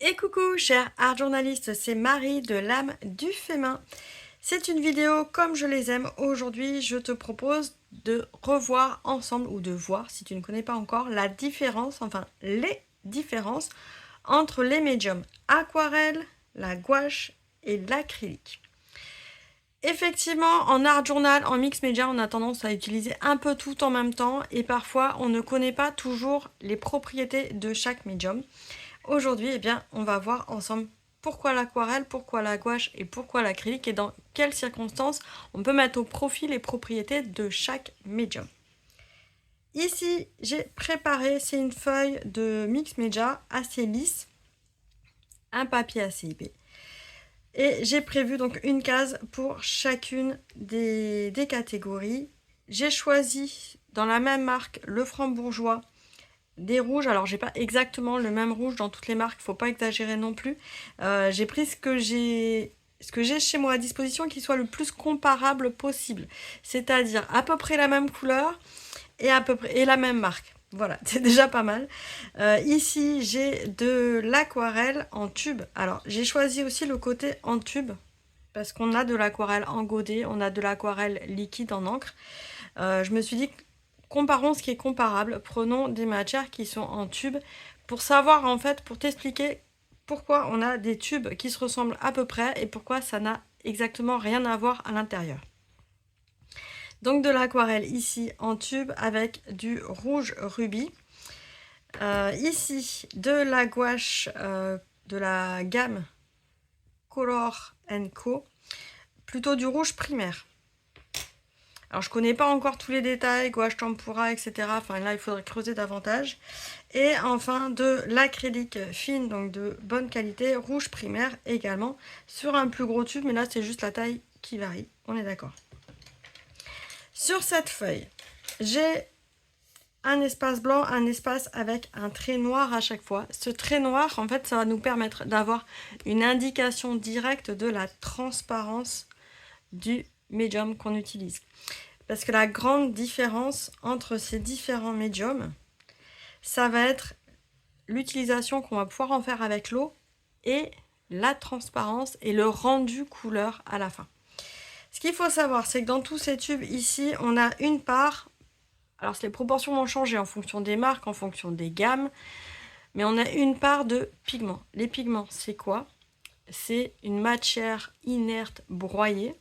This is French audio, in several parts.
Et coucou chers art journalistes, c'est Marie de l'âme du fémin. C'est une vidéo comme je les aime. Aujourd'hui, je te propose de revoir ensemble ou de voir, si tu ne connais pas encore, la différence, enfin les différences entre les médiums aquarelle, la gouache et l'acrylique. Effectivement, en art journal, en mix média, on a tendance à utiliser un peu tout en même temps et parfois on ne connaît pas toujours les propriétés de chaque médium. Aujourd'hui, eh bien, on va voir ensemble pourquoi l'aquarelle, pourquoi la gouache et pourquoi l'acrylique et dans quelles circonstances on peut mettre au profit les propriétés de chaque médium. Ici, j'ai préparé, c'est une feuille de mix média assez lisse, un papier assez épais. Et j'ai prévu donc une case pour chacune des catégories. J'ai choisi dans la même marque le Franc-Bourgeois, des rouges. Alors j'ai pas exactement le même rouge dans toutes les marques, faut pas exagérer non plus. J'ai pris ce que j'ai chez moi à disposition qui soit le plus comparable possible, c'est-à-dire à peu près la même couleur et à peu près et la même marque. Voilà, c'est déjà pas mal. Ici, j'ai de l'aquarelle en tube. Alors, j'ai choisi aussi le côté en tube parce qu'on a de l'aquarelle en godet, on a de l'aquarelle liquide en encre. Je me suis dit, comparons ce qui est comparable. Prenons des matières qui sont en tube pour savoir, en fait, pour t'expliquer pourquoi on a des tubes qui se ressemblent à peu près et pourquoi ça n'a exactement rien à voir à l'intérieur. Donc de l'aquarelle ici en tube avec du rouge rubis. Ici de la gouache de la gamme Color Co, plutôt du rouge primaire. Alors je connais pas encore tous les détails, gouache tempura, etc. Enfin là il faudrait creuser davantage. Et enfin de l'acrylique fine, donc de bonne qualité, rouge primaire également, sur un plus gros tube, mais là c'est juste la taille qui varie, on est d'accord. Sur cette feuille, j'ai un espace blanc, un espace avec un trait noir à chaque fois. Ce trait noir, en fait, ça va nous permettre d'avoir une indication directe de la transparence du médium qu'on utilise. Parce que la grande différence entre ces différents médiums, ça va être l'utilisation qu'on va pouvoir en faire avec l'eau et la transparence et le rendu couleur à la fin. Ce qu'il faut savoir, c'est que dans tous ces tubes ici, on a une part. Alors les proportions vont changer en fonction des marques, en fonction des gammes, mais on a une part de pigments. Les pigments, c'est quoi? C'est une matière inerte broyée.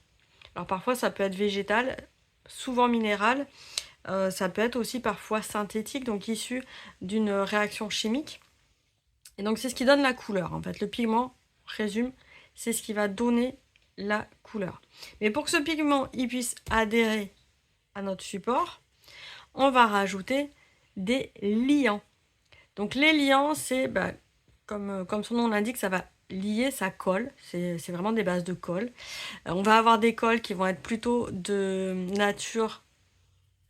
Alors parfois ça peut être végétal, souvent minéral, ça peut être aussi parfois synthétique, donc issu d'une réaction chimique. Et donc c'est ce qui donne la couleur en fait. Le pigment, résume, c'est ce qui va donner la couleur. Mais pour que ce pigment il puisse adhérer à notre support, on va rajouter des liants. Donc les liants, c'est comme son nom l'indique, ça va lier, ça colle. C'est vraiment des bases de colle. On va avoir des colles qui vont être plutôt de nature,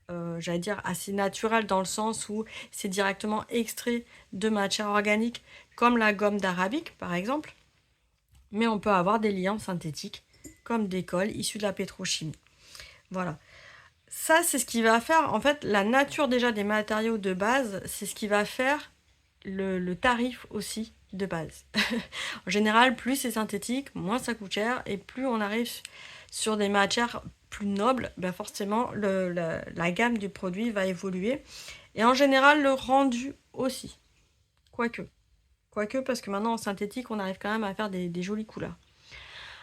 j'allais dire, assez naturelle dans le sens où c'est directement extrait de matière organique, comme la gomme d'arabique par exemple. Mais on peut avoir des liants synthétiques, comme des colles issues de la pétrochimie. Voilà. Ça, c'est ce qui va faire, en fait, la nature déjà des matériaux de base, c'est ce qui va faire le tarif aussi de base. En général, plus c'est synthétique, moins ça coûte cher, et plus on arrive sur des matières plus nobles, forcément, la gamme du produit va évoluer. Et en général, le rendu aussi. Quoique. Quoique, parce que maintenant, en synthétique, on arrive quand même à faire des jolies couleurs.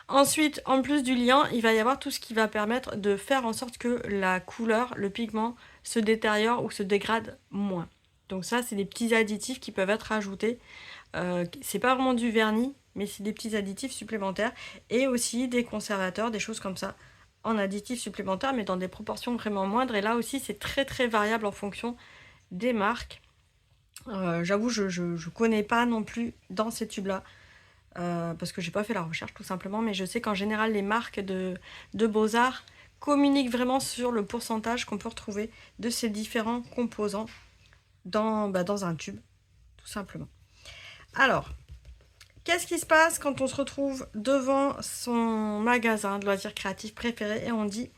Ensuite, en plus du liant, il va y avoir tout ce qui va permettre de faire en sorte que la couleur, le pigment, se détériore ou se dégrade moins. Donc ça, c'est des petits additifs qui peuvent être ajoutés. C'est pas vraiment du vernis, mais c'est des petits additifs supplémentaires. Et aussi des conservateurs, des choses comme ça, en additifs supplémentaires, mais dans des proportions vraiment moindres. Et là aussi, c'est très très variable en fonction des marques. J'avoue, je connais pas non plus dans ces tubes-là. Parce que j'ai pas fait la recherche tout simplement, mais je sais qu'en général les marques de Beaux-Arts communiquent vraiment sur le pourcentage qu'on peut retrouver de ces différents composants dans un tube, tout simplement. Alors, qu'est-ce qui se passe quand on se retrouve devant son magasin de loisirs créatifs préféré et on dit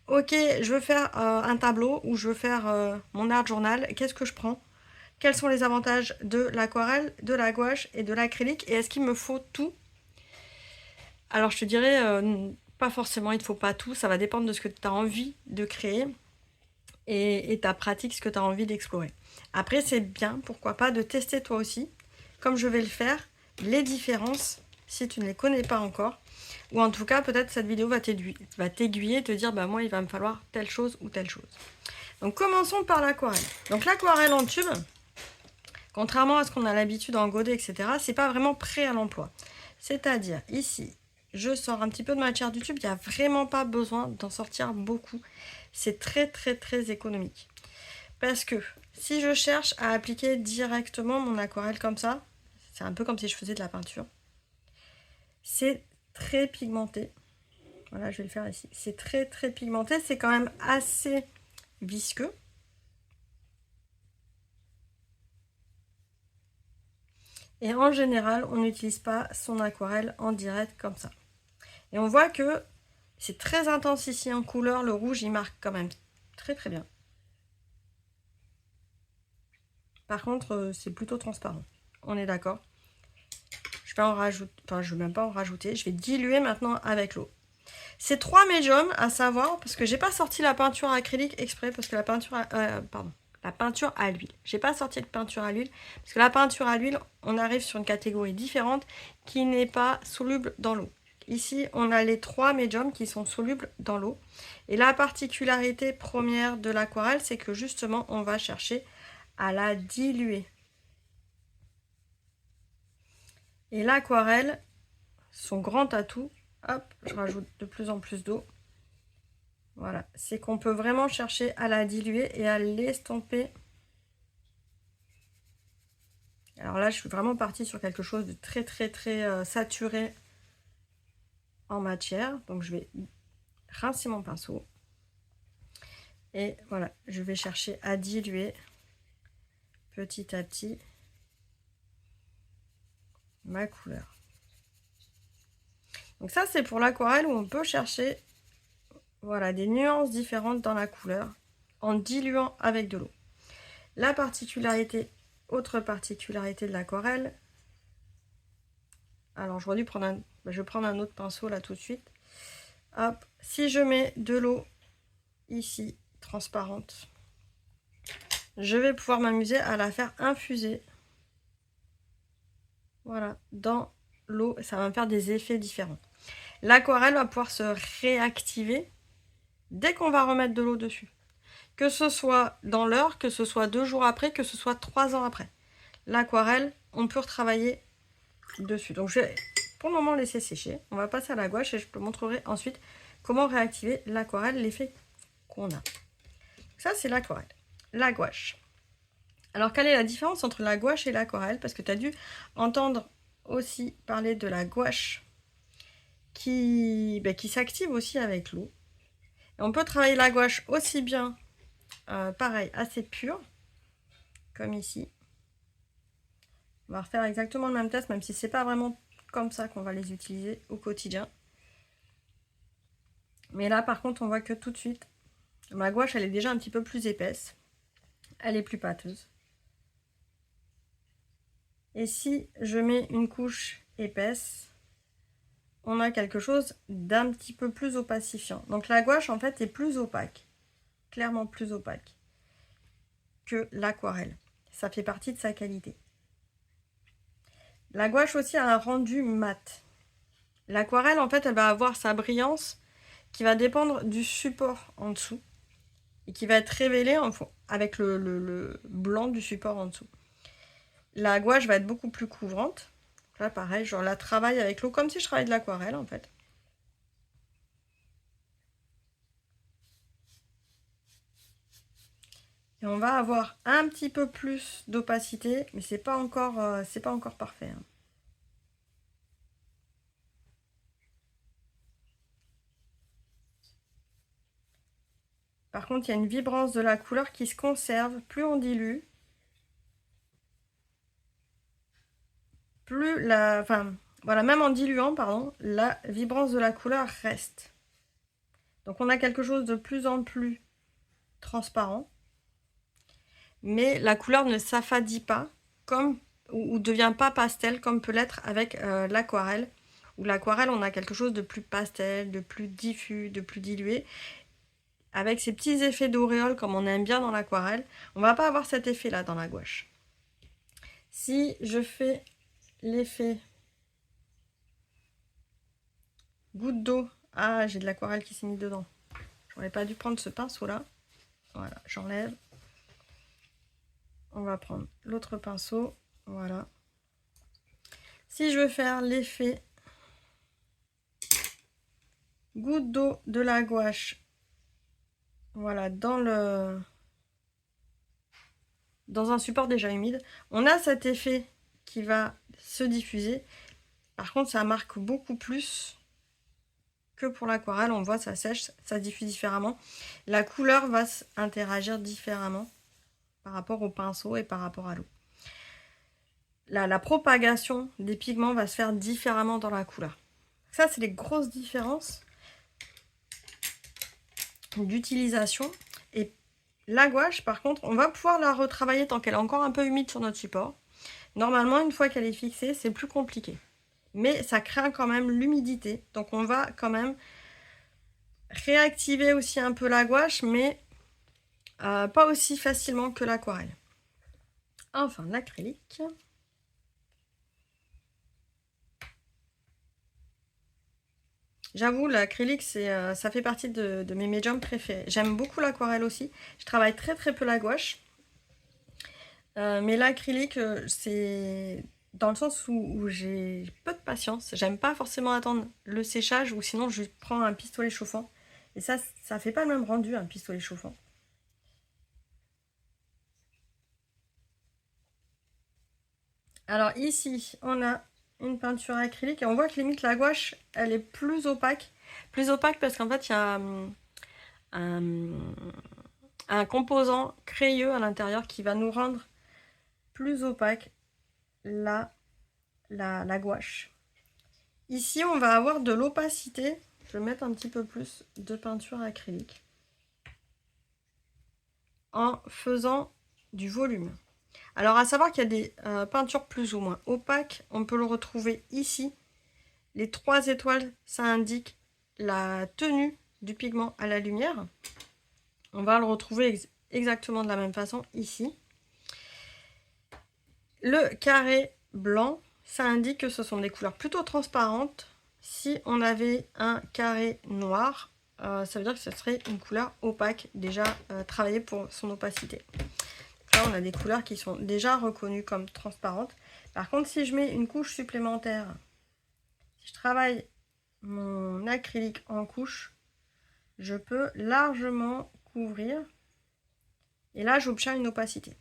ok, je veux faire un tableau ou je veux faire mon art journal, qu'est-ce que je prends? quels sont les avantages de l'aquarelle, de la gouache et de l'acrylique, et est-ce qu'il me faut tout? Alors je te dirais, pas forcément, il ne te faut pas tout, ça va dépendre de ce que tu as envie de créer et ta pratique, ce que tu as envie d'explorer. Après, c'est bien, pourquoi pas, de tester toi aussi, comme je vais le faire, les différences, si tu ne les connais pas encore. Ou en tout cas, peut-être cette vidéo va t'aiguiller, te dire, bah moi, il va me falloir telle chose ou telle chose. Donc, commençons par l'aquarelle. Donc, l'aquarelle en tube, contrairement à ce qu'on a l'habitude en godet, etc., c'est pas vraiment prêt à l'emploi. C'est-à-dire, ici, je sors un petit peu de matière du tube, il n'y a vraiment pas besoin d'en sortir beaucoup. C'est très, très, très économique. Parce que si je cherche à appliquer directement mon aquarelle comme ça, c'est un peu comme si je faisais de la peinture. C'est très pigmenté. Voilà, je vais le faire ici. C'est très, très pigmenté. C'est quand même assez visqueux. Et en général, on n'utilise pas son aquarelle en direct comme ça. Et on voit que c'est très intense ici en couleur. Le rouge, il marque quand même très très bien. Par contre, c'est plutôt transparent. On est d'accord. Je vais en rajouter, enfin je ne vais même pas en rajouter. Je vais diluer maintenant avec l'eau. C'est 3 médiums à savoir, parce que j'ai pas sorti la peinture acrylique exprès, parce que la peinture à l'huile. J'ai pas sorti de peinture à l'huile, parce que la peinture à l'huile, on arrive sur une catégorie différente qui n'est pas soluble dans l'eau. Ici, on a les 3 médiums qui sont solubles dans l'eau. Et la particularité première de l'aquarelle, c'est que justement, on va chercher à la diluer. Et l'aquarelle, son grand atout, hop, je rajoute de plus en plus d'eau. Voilà, c'est qu'on peut vraiment chercher à la diluer et à l'estomper. Alors là, je suis vraiment partie sur quelque chose de très très très saturé en matière. Donc je vais rincer mon pinceau. Et voilà, je vais chercher à diluer petit à petit ma couleur. Donc ça, c'est pour l'aquarelle où on peut chercher, voilà, des nuances différentes dans la couleur en diluant avec de l'eau. La particularité, autre particularité de l'aquarelle, alors je vais prendre un autre pinceau là tout de suite. Hop, si je mets de l'eau ici, transparente, je vais pouvoir m'amuser à la faire infuser. Voilà, dans l'eau, ça va me faire des effets différents. L'aquarelle va pouvoir se réactiver dès qu'on va remettre de l'eau dessus. Que ce soit dans l'heure, que ce soit 2 jours après, que ce soit 3 ans après. L'aquarelle, on peut retravailler dessus. Donc je vais pour le moment laisser sécher. On va passer à la gouache et je te montrerai ensuite comment réactiver l'aquarelle, l'effet qu'on a. Ça, c'est l'aquarelle. La gouache. Alors, quelle est la différence entre la gouache et l'aquarelle? Parce que tu as dû entendre aussi parler de la gouache qui s'active aussi avec l'eau. On peut travailler la gouache aussi bien, pareil, assez pure, comme ici. On va refaire exactement le même test, même si c'est pas vraiment comme ça qu'on va les utiliser au quotidien. Mais là, par contre, on voit que tout de suite, ma gouache, elle est déjà un petit peu plus épaisse. Elle est plus pâteuse. Et si je mets une couche épaisse, on a quelque chose d'un petit peu plus opacifiant. Donc la gouache, en fait, est plus opaque. Clairement plus opaque que l'aquarelle. Ça fait partie de sa qualité. La gouache aussi a un rendu mat. L'aquarelle, en fait, elle va avoir sa brillance qui va dépendre du support en dessous et qui va être révélée avec le blanc du support en dessous. La gouache va être beaucoup plus couvrante. Là, pareil, je la travaille avec l'eau comme si je travaillais de l'aquarelle, en fait. Et on va avoir un petit peu plus d'opacité, mais c'est pas encore parfait. Hein. Par contre, il y a une vibrance de la couleur qui se conserve. Plus on dilue, plus la... Enfin, voilà, même en diluant, pardon, la vibrance de la couleur reste. Donc on a quelque chose de plus en plus transparent. mais la couleur ne s'affadit pas comme ou devient pas pastel comme peut l'être avec l'aquarelle. Où l'aquarelle, on a quelque chose de plus pastel, de plus diffus, de plus dilué. Avec ces petits effets d'auréole comme on aime bien dans l'aquarelle, on va pas avoir cet effet là dans la gouache. Si je fais l'effet goutte d'eau, ah j'ai de l'aquarelle qui s'est mis dedans. J'aurais pas dû prendre ce pinceau là. Voilà, j'enlève. On va prendre l'autre pinceau, voilà. Si je veux faire l'effet goutte d'eau de la gouache, voilà, dans un support déjà humide, on a cet effet qui va se diffuser. Par contre, ça marque beaucoup plus que pour l'aquarelle. On voit, ça sèche, ça diffuse différemment. La couleur va interagir différemment par rapport au pinceau et par rapport à l'eau. La propagation des pigments va se faire différemment dans la couleur. Ça, c'est les grosses différences d'utilisation. Et la gouache, par contre, on va pouvoir la retravailler tant qu'elle est encore un peu humide sur notre support. Normalement, une fois qu'elle est fixée, c'est plus compliqué. Mais ça craint quand même l'humidité. Donc on va quand même réactiver aussi un peu la gouache, mais pas aussi facilement que l'aquarelle. Enfin, l'acrylique. J'avoue, l'acrylique, ça fait partie de mes médiums préférés. J'aime beaucoup l'aquarelle aussi. Je travaille très très peu la gouache. Mais l'acrylique, c'est dans le sens où j'ai peu de patience. J'aime pas forcément attendre le séchage ou sinon je prends un pistolet chauffant. Et ça fait pas le même rendu, un pistolet chauffant. Alors ici, on a une peinture acrylique et on voit que limite la gouache, elle est plus opaque. Plus opaque parce qu'en fait, il y a un composant crayeux à l'intérieur qui va nous rendre plus opaque la gouache. Ici, on va avoir de l'opacité. Je vais mettre un petit peu plus de peinture acrylique en faisant du volume. Alors, à savoir qu'il y a des peintures plus ou moins opaques. On peut le retrouver ici. Les 3 étoiles, ça indique la tenue du pigment à la lumière. On va le retrouver exactement de la même façon ici. Le carré blanc, ça indique que ce sont des couleurs plutôt transparentes. Si on avait un carré noir, ça veut dire que ce serait une couleur opaque, déjà travaillée pour son opacité. Là, on a des couleurs qui sont déjà reconnues comme transparentes. Par contre, si je mets une couche supplémentaire, si je travaille mon acrylique en couche, je peux largement couvrir. Et là, j'obtiens une opacité.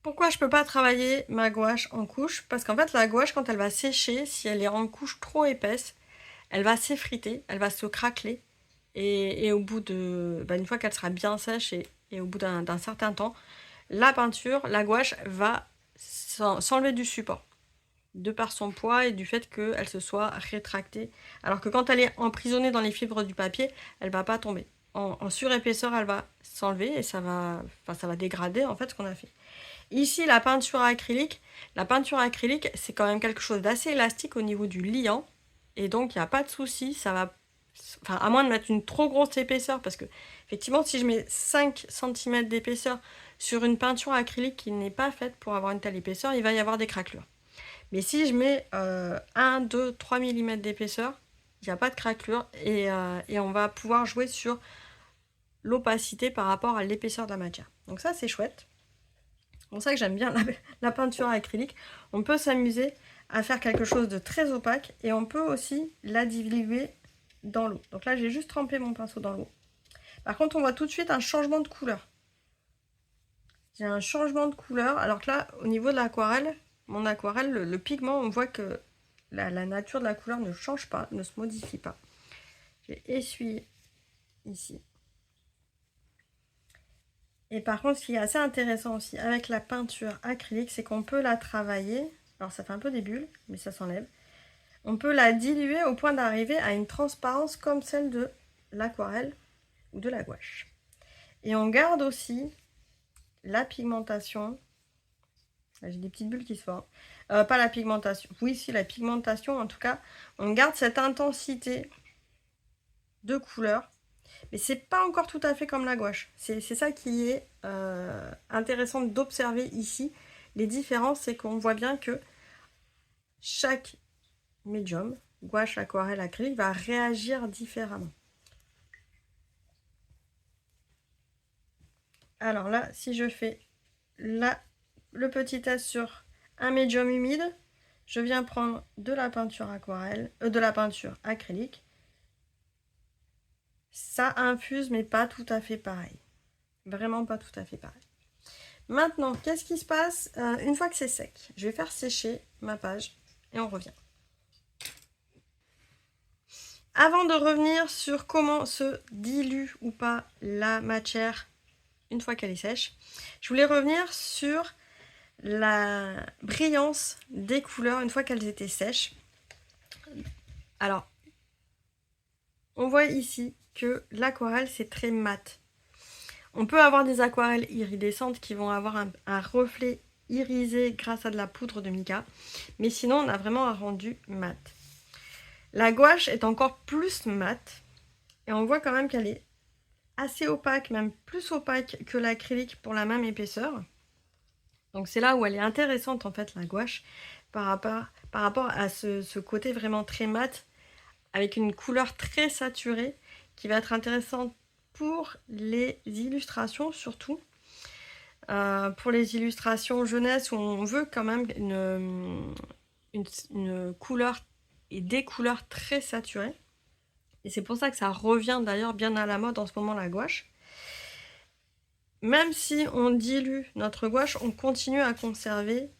Pourquoi je ne peux pas travailler ma gouache en couche? Parce qu'en fait, la gouache, quand elle va sécher, si elle est en couche trop épaisse, elle va s'effriter, elle va se craqueler. Et au bout de... une fois qu'elle sera bien sèche et au bout d'un certain temps, la peinture, la gouache va s'enlever du support. De par son poids et du fait qu'elle se soit rétractée. Alors que quand elle est emprisonnée dans les fibres du papier, elle ne va pas tomber. En surépaisseur, elle va s'enlever et ça va dégrader en fait ce qu'on a fait. Ici, la peinture acrylique, c'est quand même quelque chose d'assez élastique au niveau du liant. Et donc, il n'y a pas de souci, ça va... Enfin, à moins de mettre une trop grosse épaisseur, parce que, effectivement, si je mets 5 cm d'épaisseur sur une peinture acrylique qui n'est pas faite pour avoir une telle épaisseur, il va y avoir des craquelures. Mais si je mets 1, 2, 3 mm d'épaisseur, il n'y a pas de craquelure et on va pouvoir jouer sur l'opacité par rapport à l'épaisseur de la matière. Donc ça, c'est chouette. C'est pour ça que j'aime bien la peinture acrylique. On peut s'amuser à faire quelque chose de très opaque et on peut aussi la diluer dans l'eau. Donc là, j'ai juste trempé mon pinceau dans l'eau. Par contre, on voit tout de suite un changement de couleur. J'ai un changement de couleur, alors que là, au niveau de l'aquarelle, mon aquarelle, le pigment, on voit que la nature de la couleur ne change pas, ne se modifie pas. J'ai essuyé ici. Et par contre, ce qui est assez intéressant aussi avec la peinture acrylique, c'est qu'on peut la travailler. Alors ça fait un peu des bulles, mais ça s'enlève. On peut la diluer au point d'arriver à une transparence comme celle de l'aquarelle ou de la gouache. Et on garde aussi la pigmentation. J'ai des petites bulles qui se forment. Pas la pigmentation. Oui, si, la pigmentation, en tout cas. On garde cette intensité de couleur. Mais c'est pas encore tout à fait comme la gouache. C'est ça qui est intéressant d'observer ici. Les différences, c'est qu'on voit bien que chaque médium, gouache, aquarelle, acrylique, va réagir différemment. Alors là, si je fais le petit test sur un médium humide, je viens prendre de la peinture aquarelle, de la peinture acrylique. Ça infuse, mais pas tout à fait pareil. Vraiment pas tout à fait pareil. Maintenant, qu'est-ce qui se passe une fois que c'est sec? Je vais faire sécher ma page et on revient. Avant de revenir sur comment se dilue ou pas la matière une fois qu'elle est sèche, je voulais revenir sur la brillance des couleurs une fois qu'elles étaient sèches. Alors, on voit ici que l'aquarelle, c'est très mat. On peut avoir des aquarelles iridescentes qui vont avoir un reflet irisé grâce à de la poudre de mica, mais sinon, on a vraiment un rendu mat. La gouache est encore plus mat, et on voit quand même qu'elle est assez opaque, même plus opaque que l'acrylique pour la même épaisseur. Donc c'est là où elle est intéressante en fait, la gouache, par rapport à ce côté vraiment très mat, avec une couleur très saturée, qui va être intéressante pour les illustrations surtout. Pour les illustrations jeunesse où on veut quand même une couleur et des couleurs très saturées. Et c'est pour ça que ça revient d'ailleurs bien à la mode en ce moment, la gouache. Même si on dilue notre gouache, on continue à conserver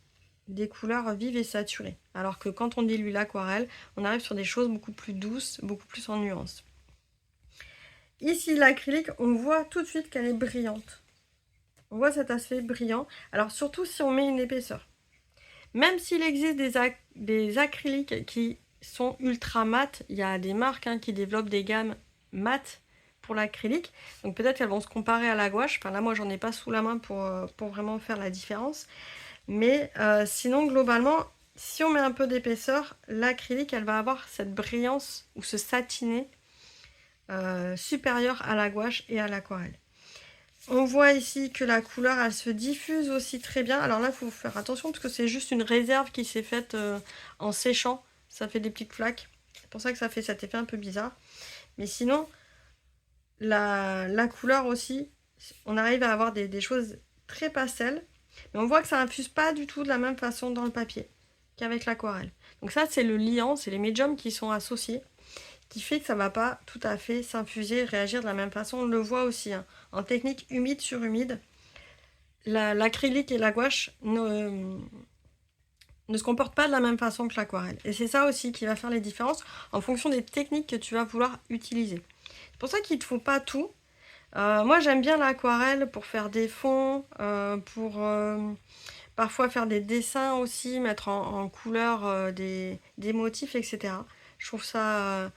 des couleurs vives et saturées. Alors que quand on dilue l'aquarelle, on arrive sur des choses beaucoup plus douces, beaucoup plus en nuances. Ici, l'acrylique, on voit tout de suite qu'elle est brillante. On voit cet aspect brillant. Alors surtout si on met une épaisseur. Même s'il existe des acryliques qui sont ultra mat, il y a des marques qui développent des gammes mat pour l'acrylique. Donc peut-être qu'elles vont se comparer à la gouache. Enfin là, moi, j'en ai pas sous la main pour vraiment faire la différence. Mais sinon, globalement, si on met un peu d'épaisseur, l'acrylique, elle va avoir cette brillance ou ce satiné supérieur à la gouache et à l'aquarelle. On voit ici que la couleur, elle se diffuse aussi très bien. Alors là, il faut faire attention parce que c'est juste une réserve qui s'est faite en séchant. Ça fait des petites flaques. C'est pour ça que ça fait cet effet un peu bizarre. Mais sinon, la couleur aussi, on arrive à avoir des choses très pastel. Mais on voit que ça infuse pas du tout de la même façon dans le papier qu'avec l'aquarelle. Donc ça, c'est le liant, c'est les médiums qui sont associés, qui fait que ça ne va pas tout à fait s'infuser, réagir de la même façon. On le voit aussi, en technique humide sur humide, l'acrylique et la gouache ne se comportent pas de la même façon que l'aquarelle. Et c'est ça aussi qui va faire les différences en fonction des techniques que tu vas vouloir utiliser. C'est pour ça qu'il ne te faut pas tout. Moi, j'aime bien l'aquarelle pour faire des fonds, pour parfois faire des dessins aussi, mettre en couleur des motifs, etc. Je trouve ça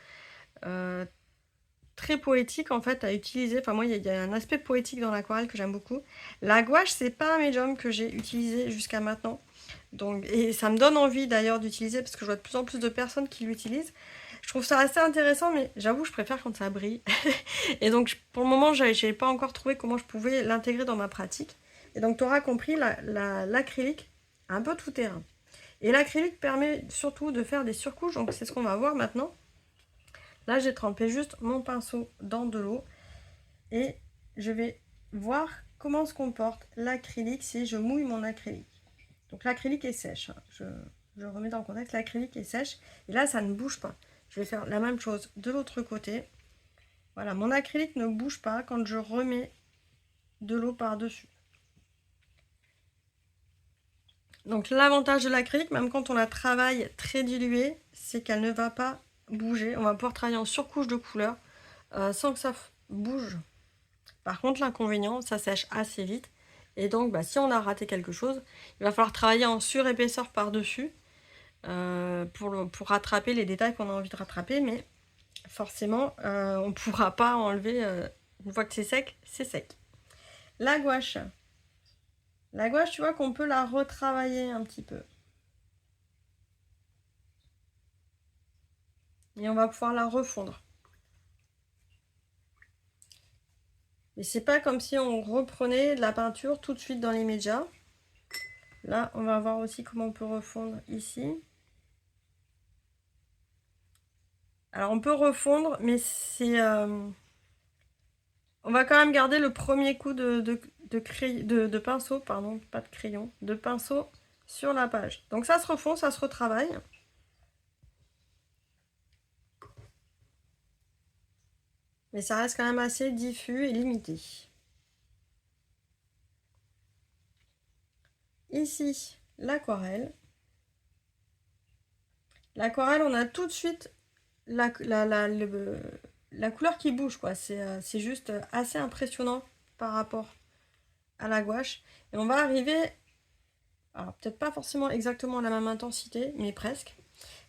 très poétique en fait à utiliser. Enfin moi, il y a un aspect poétique dans l'aquarelle que j'aime beaucoup. La gouache, c'est pas un médium que j'ai utilisé jusqu'à maintenant. Donc, et ça me donne envie d'ailleurs d'utiliser parce que je vois de plus en plus de personnes qui l'utilisent. Je trouve ça assez intéressant, mais j'avoue, je préfère quand ça brille. Et donc, pour le moment, j'ai pas encore trouvé comment je pouvais l'intégrer dans ma pratique. Et donc, tu auras compris, l'acrylique, un peu tout terrain. Et l'acrylique permet surtout de faire des surcouches, donc c'est ce qu'on va voir maintenant. Là, j'ai trempé juste mon pinceau dans de l'eau. Et je vais voir comment se comporte l'acrylique si je mouille mon acrylique. Donc, l'acrylique est sèche. Je remets dans le contexte, l'acrylique est sèche. Et là, ça ne bouge pas. Je vais faire la même chose de l'autre côté. Voilà, mon acrylique ne bouge pas quand je remets de l'eau par-dessus. Donc l'avantage de l'acrylique, même quand on la travaille très diluée, c'est qu'elle ne va pas bouger. On va pouvoir travailler en surcouche de couleur sans que ça bouge. Par contre, l'inconvénient, ça sèche assez vite. Et donc, si on a raté quelque chose, il va falloir travailler en surépaisseur par-dessus pour rattraper les détails qu'on a envie de rattraper. Mais forcément, on ne pourra pas enlever, une fois que c'est sec, c'est sec. La gouache. La gouache, tu vois qu'on peut la retravailler un petit peu. Et on va pouvoir la refondre. Mais c'est pas comme si on reprenait de la peinture tout de suite dans les médias. Là, on va voir aussi comment on peut refondre ici. Alors, on peut refondre, mais c'est... on va quand même garder le premier coup de pinceau, pardon, pas de crayon, de pinceau sur la page. Donc ça se refond, ça se retravaille. Mais ça reste quand même assez diffus et limité. Ici, l'aquarelle. L'aquarelle, on a tout de suite la couleur qui bouge, quoi. C'est juste assez impressionnant par rapport à la gouache. Et on va arriver, alors peut-être pas forcément exactement à la même intensité, mais presque.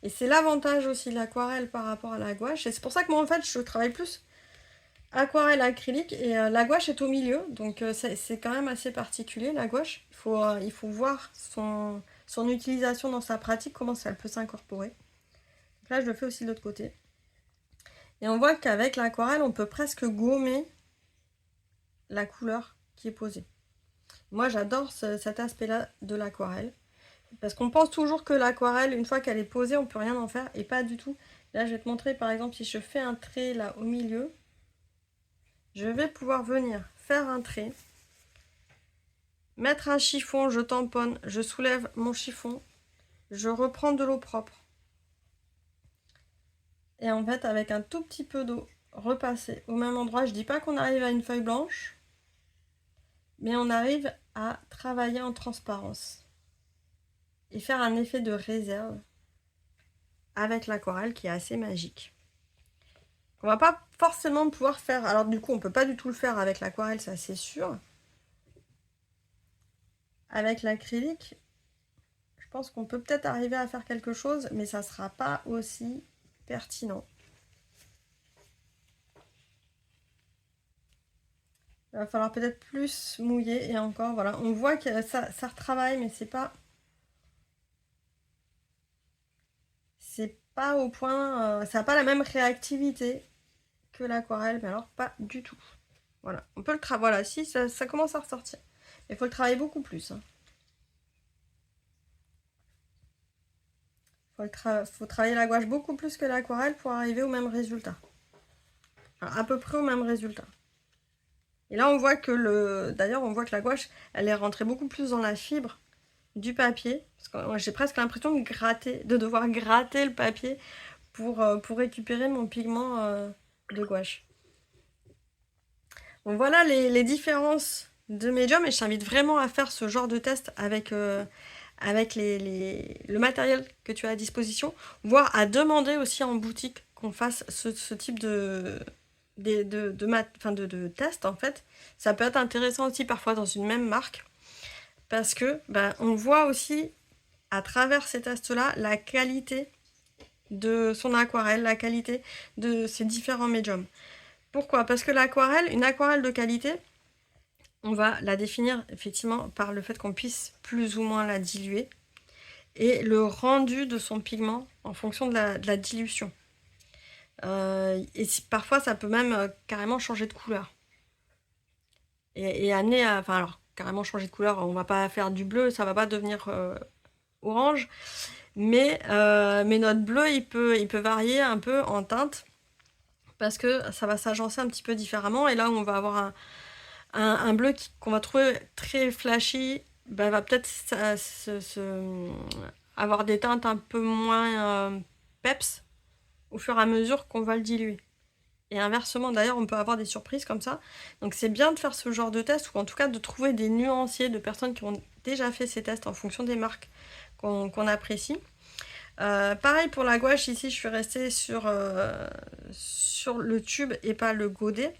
Et c'est l'avantage aussi de l'aquarelle par rapport à la gouache. Et c'est pour ça que moi, en fait, je travaille plus aquarelle acrylique et la gouache est au milieu. Donc c'est quand même assez particulier, la gouache. Il faut voir son utilisation dans sa pratique, comment ça peut s'incorporer. Là, je le fais aussi de l'autre côté. Et on voit qu'avec l'aquarelle, on peut presque gommer la couleur qui est posée. Moi, j'adore cet aspect-là de l'aquarelle. Parce qu'on pense toujours que l'aquarelle, une fois qu'elle est posée, on peut rien en faire. Et pas du tout. Là, je vais te montrer, par exemple, si je fais un trait là au milieu, je vais pouvoir venir faire un trait, mettre un chiffon, je tamponne, je soulève mon chiffon, je reprends de l'eau propre. Et en fait, avec un tout petit peu d'eau, repasser au même endroit. Je dis pas qu'on arrive à une feuille blanche, mais on arrive à travailler en transparence et faire un effet de réserve avec l'aquarelle qui est assez magique. On va pas forcément pouvoir faire, alors du coup on peut pas du tout le faire avec l'aquarelle, ça c'est sûr. Avec l'acrylique, je pense qu'on peut peut-être arriver à faire quelque chose, mais ça sera pas aussi pertinent. Il va falloir peut-être plus mouiller et encore, voilà. On voit que ça retravaille, mais c'est pas au point, ça n'a pas la même réactivité que l'aquarelle, mais alors pas du tout. Voilà, on peut le travailler, voilà, si ça commence à ressortir. Mais il faut le travailler beaucoup plus. Hein. Faut travailler la gouache beaucoup plus que l'aquarelle pour arriver au même résultat. Enfin, à peu près au même résultat. Et là, on voit que d'ailleurs, on voit que la gouache, elle est rentrée beaucoup plus dans la fibre du papier. Parce que j'ai presque l'impression de devoir gratter le papier pour récupérer mon pigment de gouache. Donc voilà les différences de médium et je t'invite vraiment à faire ce genre de test avec le matériel que tu as à disposition, voire à demander aussi en boutique qu'on fasse ce type de test en fait. Ça peut être intéressant aussi parfois dans une même marque parce que on voit aussi à travers ces tests là la qualité de son aquarelle, la qualité de ses différents médiums. Pourquoi? Parce que une aquarelle de qualité, on va la définir effectivement par le fait qu'on puisse plus ou moins la diluer et le rendu de son pigment en fonction de la dilution. Et parfois ça peut même carrément changer de couleur. Et amener à... Enfin alors, carrément changer de couleur, on va pas faire du bleu, ça va pas devenir orange. Mais notre bleu, il peut varier un peu en teinte parce que ça va s'agencer un petit peu différemment. Et là, on va avoir un bleu qu'on va trouver très flashy, va peut-être avoir des teintes un peu moins peps au fur et à mesure qu'on va le diluer. Et inversement, d'ailleurs, on peut avoir des surprises comme ça. Donc c'est bien de faire ce genre de test, ou en tout cas de trouver des nuanciers de personnes qui ont déjà fait ces tests en fonction des marques qu'on apprécie. Pareil pour la gouache, ici je suis restée sur le tube et pas le godet.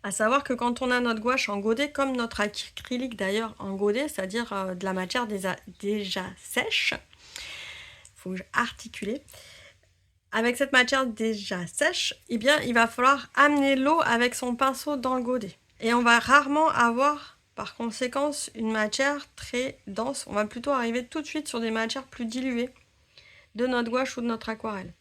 À savoir que quand on a notre gouache en godet, comme notre acrylique d'ailleurs en godet, c'est-à-dire de la matière déjà sèche, faut articuler. Avec cette matière déjà sèche, eh bien, il va falloir amener l'eau avec son pinceau dans le godet. Et on va rarement avoir par conséquence une matière très dense. On va plutôt arriver tout de suite sur des matières plus diluées de notre gouache ou de notre aquarelle.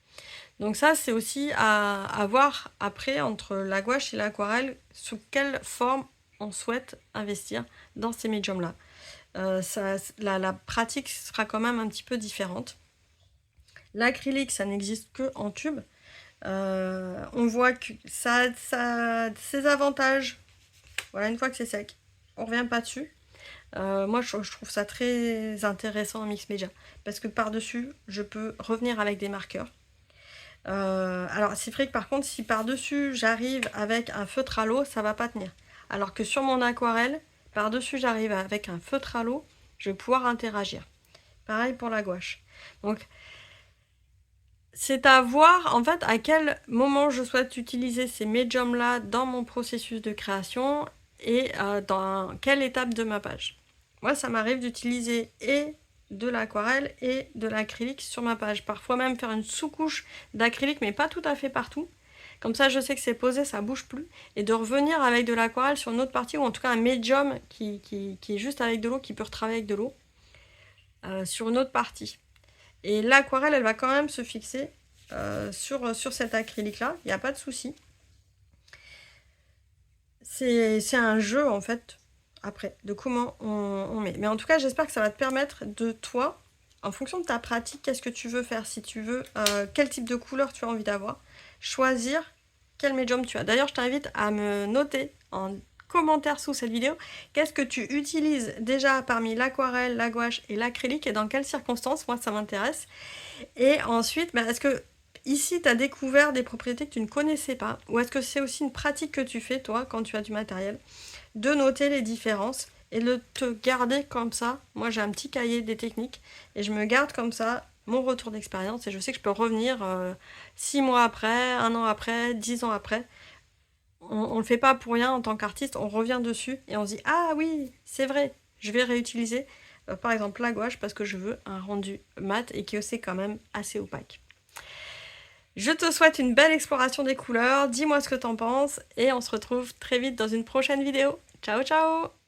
Donc ça, c'est aussi à voir après entre la gouache et l'aquarelle, sous quelle forme on souhaite investir dans ces médiums-là. La pratique sera quand même un petit peu différente. L'acrylique, ça n'existe que en tube. On voit que ça a ses avantages. Voilà, une fois que c'est sec, on revient pas dessus. Moi, je trouve ça très intéressant en mix média parce que par-dessus, je peux revenir avec des marqueurs. Alors, c'est vrai que par contre, si par-dessus, j'arrive avec un feutre à l'eau, ça va pas tenir. Alors que sur mon aquarelle, par-dessus, j'arrive avec un feutre à l'eau, je vais pouvoir interagir. Pareil pour la gouache. Donc, c'est à voir en fait à quel moment je souhaite utiliser ces médiums-là dans mon processus de création et dans quelle étape de ma page. Moi, ça m'arrive d'utiliser et de l'aquarelle et de l'acrylique sur ma page. Parfois même faire une sous-couche d'acrylique, mais pas tout à fait partout. Comme ça, je sais que c'est posé, ça bouge plus. Et de revenir avec de l'aquarelle sur une autre partie, ou en tout cas un médium qui est juste avec de l'eau, qui peut retravailler avec de l'eau, sur une autre partie. Et l'aquarelle, elle va quand même se fixer sur cet acrylique-là, il n'y a pas de souci. C'est un jeu, en fait, après, de comment on met. Mais en tout cas, j'espère que ça va te permettre de toi, en fonction de ta pratique, qu'est-ce que tu veux faire, si tu veux, quel type de couleur tu as envie d'avoir, choisir quel médium tu as. D'ailleurs, je t'invite à me noter en commentaire sous cette vidéo, qu'est-ce que tu utilises déjà parmi l'aquarelle, la gouache et l'acrylique et dans quelles circonstances, moi ça m'intéresse. Et ensuite, est-ce que ici tu as découvert des propriétés que tu ne connaissais pas, ou est-ce que c'est aussi une pratique que tu fais toi quand tu as du matériel, de noter les différences et de te garder comme ça. Moi j'ai un petit cahier des techniques et je me garde comme ça mon retour d'expérience et je sais que je peux revenir 6 mois après, 1 an après, 10 ans après. On le fait pas pour rien en tant qu'artiste, on revient dessus et on se dit ah oui, c'est vrai, je vais réutiliser par exemple la gouache parce que je veux un rendu mat et que c'est quand même assez opaque. Je te souhaite une belle exploration des couleurs, dis-moi ce que t'en penses et on se retrouve très vite dans une prochaine vidéo. Ciao ciao!